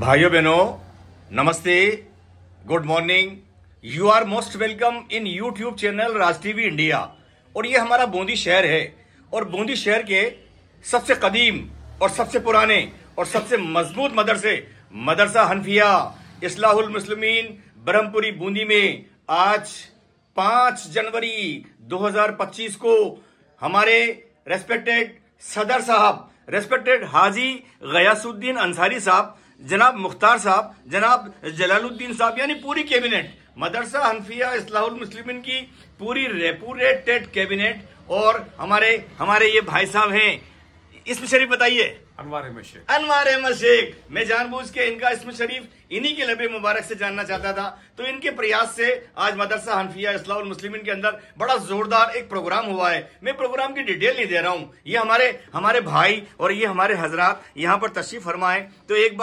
भाइयों बहनों नमस्ते, good morning. You are most welcome in YouTube channel Raj TV India. और ये हमारा बूंदी शहर है और बूंदी शहर के सबसे कदीम और सबसे पुराने और सबसे मजबूत मदरसा हनफिया इस्लाहुल मुस्लिमीन ब्रह्मपुरी बूंदी में आज 5 जनवरी 2025 को हमारे रेस्पेक्टेड सदर साहब, रेस्पेक्टेड हाजी गयासुद्दीन अंसारी साहब, जनाब मुख्तार साहब, जनाब जलालुद्दीन साहब, यानी पूरी कैबिनेट मदरसा हनफिया इस्लाहुल मुस्लिमीन की पूरी रेपुटेड कैबिनेट और हमारे ये भाई साहब हैं। इसमें शरीफ बताइए। अनवार अहमद शेख। मैं जानबूझ के इनका इसमें शरीफ इन्हीं के लबे मुबारक से जानना चाहता था, तो इनके प्रयास से आज मदरसा हनफिया इस्लाहुल मुस्लिमीन के अंदर बड़ा जोरदार एक प्रोग्राम हुआ है। मैं प्रोग्राम की डिटेल नहीं दे रहा हूं, ये हमारे भाई और ये हमारे हजरात यहाँ पर तशरीफ फरमाए, तो एक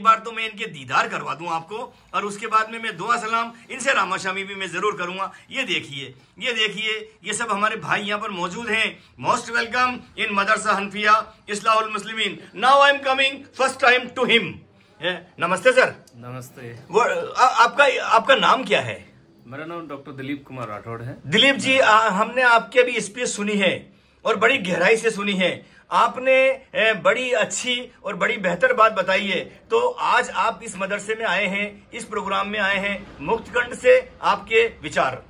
बार तो मैं इनके दीदार करवा दूं आपको, और उसके बाद में मैं दुआ सलाम इनसे रामा शामी भी मैं जरूर करूंगा। ये देखिए ये सब हमारे भाई यहाँ पर मौजूद हैं। Most welcome in Madrasa Hanafia Islahul Muslimeen. Now I am coming first time to him. नमस्ते सर। नमस्ते। वो आपका नाम क्या है? मेरा नाम डॉक्टर दिलीप कुमार राठौड़ है। दिलीप जी, हमने आपके भी स्पीच सुनी है और बड़ी गहराई से सुनी है। आपने बड़ी अच्छी और बड़ी बेहतर बात बताई है। तो आज आप इस मदरसे में आए हैं, इस प्रोग्राम में आए हैं, मुक्तकंठ से आपके विचार।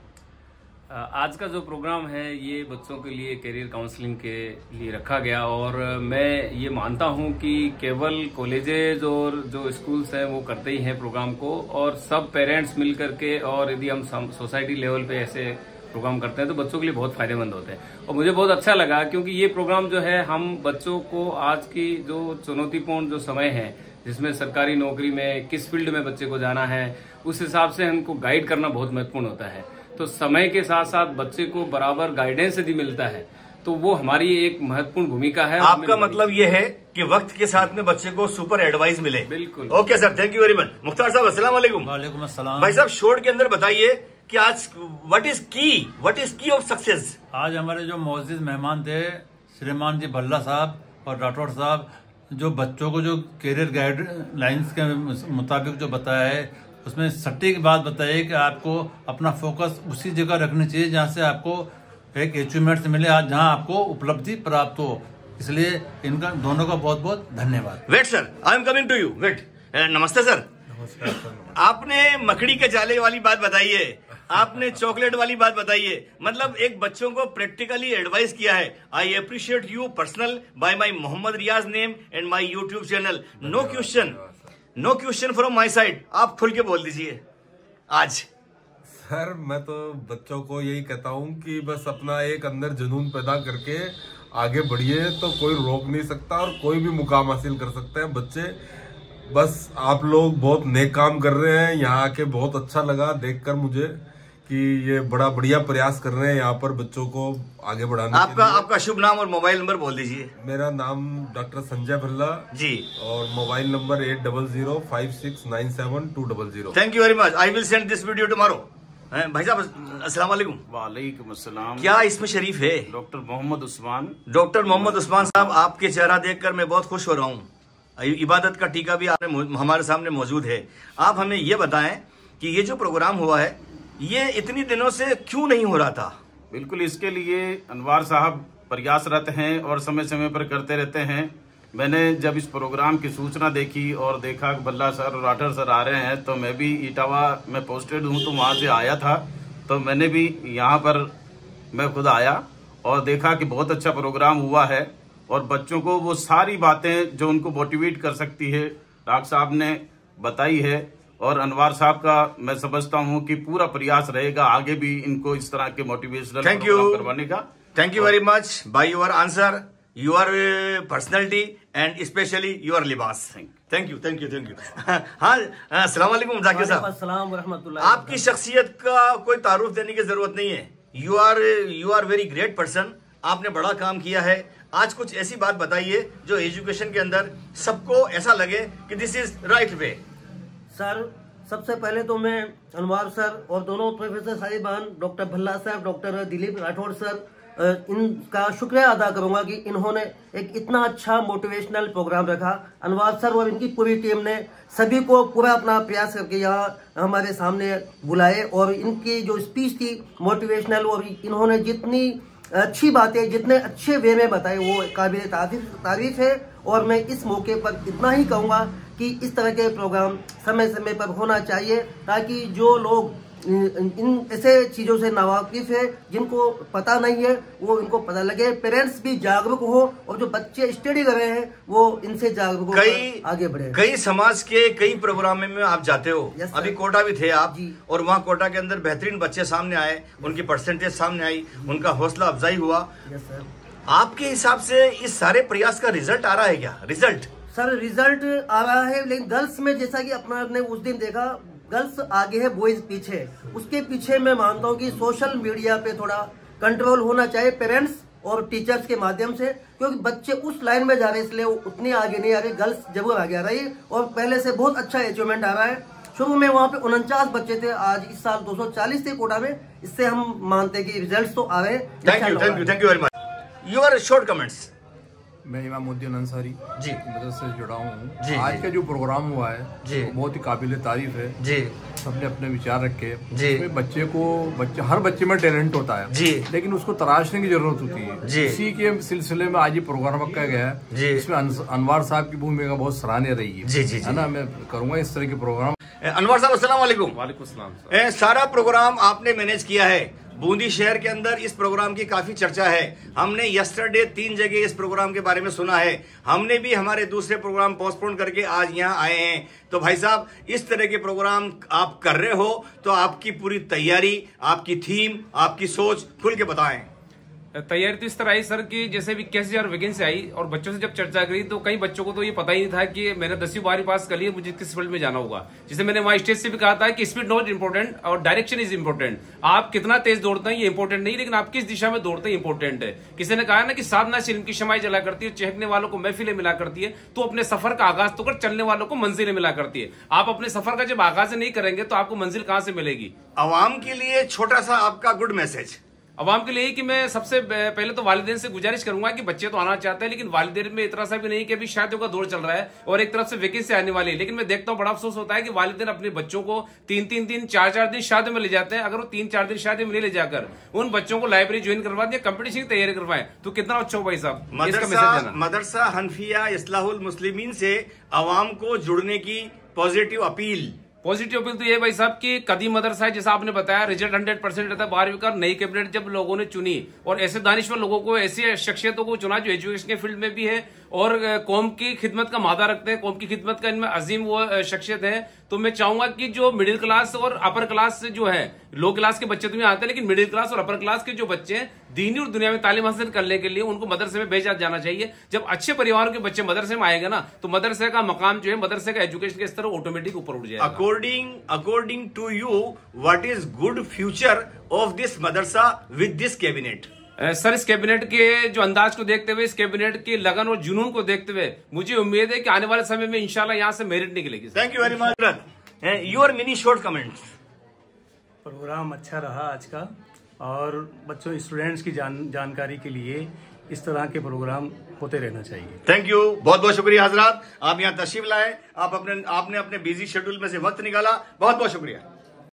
आज का जो प्रोग्राम है ये बच्चों के लिए करियर काउंसलिंग के लिए रखा गया, और मैं ये मानता हूँ कि केवल कॉलेजेज और जो स्कूल्स हैं वो करते ही हैं प्रोग्राम को, और सब पेरेंट्स मिल करके, और यदि हम सोसाइटी लेवल पे ऐसे प्रोग्राम करते हैं तो बच्चों के लिए बहुत फायदेमंद होते हैं। और मुझे बहुत अच्छा लगा क्योंकि ये प्रोग्राम जो है हम बच्चों को आज की जो चुनौतीपूर्ण जो समय है जिसमें सरकारी नौकरी में किस फील्ड में बच्चे को जाना है, उस हिसाब से हमको गाइड करना बहुत महत्वपूर्ण होता है। तो समय के साथ साथ बच्चे को बराबर गाइडेंस यदि मिलता है तो वो हमारी एक महत्वपूर्ण भूमिका है। आपका मतलब ये है कि वक्त के साथ में बच्चे को सुपर एडवाइस मिले। बिल्कुल। Okay sir, thank you very much. Mukhtar साहब अस्सलाम वालेकुम। वालेकुम अस्सलाम। भाई साहब, शॉर्ट के अंदर बताइए कि आज व्हाट इज की ऑफ सक्सेस। आज हमारे जो मौजूद मेहमान थे श्रीमान जी भल्ला साहब और राठौड़ साहब, जो बच्चों को जो करियर गाइडलाइंस के मुताबिक जो बताया है उसमें सटीक बात बताइए कि आपको अपना फोकस उसी जगह रखनी चाहिए जहाँ से आपको एक अचीवमेंट मिले, जहाँ आपको उपलब्धि प्राप्त हो। इसलिए इनका दोनों का बहुत बहुत धन्यवाद। Wait sir, I am coming to you. Wait. नमस्ते सर। आपने मकड़ी के जाले वाली बात बताई है, आपने चॉकलेट वाली बात बताई है, मतलब एक बच्चों को प्रैक्टिकली एडवाइस किया है। I appreciate you personal by my Mohammad Riyaz name and my YouTube channel. No question from my side. आप खुल के बोल दीजिए आज। सर, मैं तो बच्चों को यही कहता हूँ कि बस अपना एक अंदर जुनून पैदा करके आगे बढ़िए, तो कोई रोक नहीं सकता और कोई भी मुकाम हासिल कर सकते हैं बच्चे। बस आप लोग बहुत नेक काम कर रहे हैं, यहाँ आके बहुत अच्छा लगा देखकर मुझे कि ये बड़ा बढ़िया प्रयास कर रहे हैं यहाँ पर बच्चों को आगे बढ़ाने। आपका शुभ नाम और मोबाइल नंबर बोल दीजिए। मेरा नाम डॉक्टर संजय भल्ला जी और mobile number 8005697200। Thank you very much. I will send this video tomorrow. भाई साहब अस्सलाम वालेकुम। वालेकुम अस्सलाम। क्या इसमें शरीफ है? डॉक्टर मोहम्मद उस्मान। डॉक्टर मोहम्मद उस्मान साहब, आपके चेहरा देखकर मैं बहुत खुश हो रहा हूँ। इबादत का टीका भी आपने हमारे सामने मौजूद है। आप हमें ये बताएं कि ये जो प्रोग्राम हुआ है ये इतनी दिनों से क्यों नहीं हो रहा था? बिल्कुल, इसके लिए अनवार साहब प्रयासरत हैं और समय समय पर करते रहते हैं। मैंने जब इस प्रोग्राम की सूचना देखी और देखा कि बल्ला सर और राठौर सर आ रहे हैं, तो मैं भी इटावा में पोस्टेड हूँ तो वहाँ से आया था, तो मैंने भी यहाँ पर मैं खुद आया और देखा कि बहुत अच्छा प्रोग्राम हुआ है और बच्चों को वो सारी बातें जो उनको मोटिवेट कर सकती है डॉक्टर साहब ने बताई है। और अनवार साहब का मैं समझता हूं कि पूरा प्रयास रहेगा आगे भी इनको इस तरह के मोटिवेशनल प्रोग्राम करवाने का। Thank you very much by your answer, your personality and specially your libaas. Thank you. हाँ, अस्सलाम वालेकुम जाकिर साहब। अस्सलाम वरहमतुल्लाह। आपकी शख्सियत का कोई तारुफ देने की जरूरत नहीं है। You are very great person. आपने बड़ा काम किया है। आज कुछ ऐसी बात बताइए जो एजुकेशन के अंदर सबको ऐसा लगे कि this is right way. Sir, सबसे पहले तो मैं अनवार सर और दोनों प्रोफेसर साहिबान, डॉक्टर भल्ला साहब, डॉक्टर दिलीप राठौड़ सर, इनका शुक्रिया अदा करूंगा कि इन्होंने एक इतना अच्छा मोटिवेशनल प्रोग्राम रखा। अनवर सर और इनकी पूरी टीम ने सभी को पूरा अपना प्रयास करके यहाँ हमारे सामने बुलाए और इनकी जो स्पीच थी मोटिवेशनल, और इन्होंने जितनी अच्छी बातें जितने अच्छे वे में बताए वो काबिल तारीफ है। और मैं इस मौके पर इतना ही कहूँगा कि इस तरह के प्रोग्राम समय समय पर होना चाहिए, ताकि जो लोग इन ऐसे चीजों से नावाकिफ है, जिनको पता नहीं है, वो इनको पता लगे, पेरेंट्स भी जागरूक हो और जो बच्चे स्टडी कर रहे हैं वो इनसे जागरूक होकर आगे बढ़े। कई समाज के कई प्रोग्राम में आप जाते हो, अभी कोटा भी थे आप, और वहाँ कोटा के अंदर बेहतरीन बच्चे सामने आए, उनकी परसेंटेज सामने आई, उनका हौसला अफजाई हुआ। आपके हिसाब से इस सारे प्रयास का रिजल्ट आ रहा है क्या? रिजल्ट आ रहा है, लेकिन गर्ल्स में जैसा कि अपना ने उस दिन देखा, गर्ल्स आगे है, बॉयज पीछे। उसके पीछे मैं मानता हूँ कि सोशल मीडिया पे थोड़ा कंट्रोल होना चाहिए पेरेंट्स और टीचर्स के माध्यम से, क्योंकि बच्चे उस लाइन में जा रहे हैं इसलिए वो उतनी आगे नहीं आ रहे। गर्ल्स जरूर आगे आ रही है और पहले से बहुत अच्छा अचीवमेंट आ रहा है। शुरू में वहाँ पे 49 बच्चे थे, आज इस साल 240 थे कोटा में। इससे हम मानते हैं कि रिजल्ट तो आ रहे हैं। Thank you very much. Your short comments. मैं इमामुद्दीन अंसारी जी मदरसे से जुड़ा हूँ जी। आज का जो प्रोग्राम हुआ है जी बहुत ही काबिल तारीफ है जी। सबने अपने विचार रखे जी। हर बच्चे में टैलेंट होता है जी, लेकिन उसको तराशने की जरूरत होती है जी। इसी के सिलसिले में आज ये प्रोग्राम रखा गया है जी। इसमें अनवर साहब की भूमिका बहुत सराहनीय रही है जी जी है ना। मैं करूंगा इस तरह के प्रोग्राम। अनवर साहब अस्सलाम वालेकुम। वालेकुम सलाम। सारा प्रोग्राम आपने मैनेज किया है, बूंदी शहर के अंदर इस प्रोग्राम की काफी चर्चा है। हमने यस्टरडे 3 जगह इस प्रोग्राम के बारे में सुना है, हमने भी हमारे दूसरे प्रोग्राम पोस्टपोन करके आज यहाँ आए हैं। तो भाई साहब, इस तरह के प्रोग्राम आप कर रहे हो तो आपकी पूरी तैयारी, आपकी थीम, आपकी सोच खुल के बताएं। तैयारी तो इस तरह आई सर कि जैसे भी 21,000 वैकेंसी आई और बच्चों से जब चर्चा करी तो कई बच्चों को तो ये पता ही नहीं था कि मैंने 10वीं 12वीं पास कर ली, मुझे किस फील्ड में जाना होगा। जिसे मैंने वहां स्टेज से भी कहा था कि स्पीड नॉट इम्पोर्टेंट और डायरेक्शन इज इम्पोर्टेंट। आप कितना तेज दौड़ते हैं ये इंपॉर्टेंट नहीं, लेकिन आप किस दिशा में दौड़ते हैं इंपॉर्टेंट है। किसी ने कहा ना कि साधना से इनकी शमाई जला करती है, चहकने वालों को महफिलें मिला करती है, तो अपने सफर का आगाज तो कर चलने वालों को मंजिलें मिला करती है। आप अपने सफर का जब आगाज नहीं करेंगे तो आपको मंजिल कहां से मिलेगी। आवाम के लिए छोटा सा आपका गुड मैसेज। अवाम के लिए कि मैं सबसे पहले तो वालिदैन से गुजारिश करूंगा कि बच्चे तो आना चाहते हैं, लेकिन वालिदैन में इतना सा भी नहीं कि अभी शादियों का दौर चल रहा है और एक तरफ से वैकेंसी आने वाली है। लेकिन मैं देखता हूं बड़ा अफसोस होता है कि वालिदैन अपने बच्चों को 3-3 दिन 4-4 दिन शादी में ले जाते हैं। अगर वो 3-4 दिन शादी में ले जाकर उन बच्चों को लाइब्रेरी ज्वाइन करवा दिया, कंपटीशन की तैयारी करवाएं तो कितना अच्छा हो भाई साहब। मदरसा हनफिया इस्लाहुल मुस्लिमीन से अवाम को जुड़ने की पॉजिटिव अपील तो ये भाई साहब कि कदीम मदरसा है, जैसा आपने बताया रिजल्ट 100% रहता है 12वीं का। नई कैबिनेट जब लोगों ने चुनी और ऐसे दानिश्वर लोगों को, ऐसी शख्सियतों को चुना जो एजुकेशन के फील्ड में भी है और कौम की खिदमत का मादा रखते हैं, कौम की खिदमत का इनमें अजीम वो शख्सियत है। तो मैं चाहूंगा कि जो मिडिल क्लास और अपर क्लास जो है, लो क्लास के बच्चे तो यहाँ आते हैं, लेकिन मिडिल क्लास और अपर क्लास के जो बच्चे हैं दीनी और दुनिया में तालीम हासिल करने के लिए उनको मदरसे में भेजा जाना चाहिए। जब अच्छे परिवारों के बच्चे मदरसे में आएंगे ना तो मदरसे का मकाम जो है, मदरसे का एजुकेशन के स्तर ऑटोमेटिक ऊपर उठ जाएगा। According to you what is good future of this मदरसा विद दिस कैबिनेट? सर, इस कैबिनेट के जो अंदाज को देखते हुए, इस कैबिनेट की लगन और जुनून को देखते हुए मुझे उम्मीद है कि आने वाले समय में इंशाल्लाह यहाँ से मेरिट निकलेगी। Thank you very much. Your mini short comments. Programme अच्छा रहा आज का और बच्चों स्टूडेंट्स की जानकारी के लिए इस तरह के प्रोग्राम होते रहना चाहिए। थैंक यू, बहुत बहुत शुक्रिया हजरात, आप यहाँ तशरीफ लाए, आपने अपने बिजी शेड्यूल में से वक्त निकाला, बहुत बहुत शुक्रिया।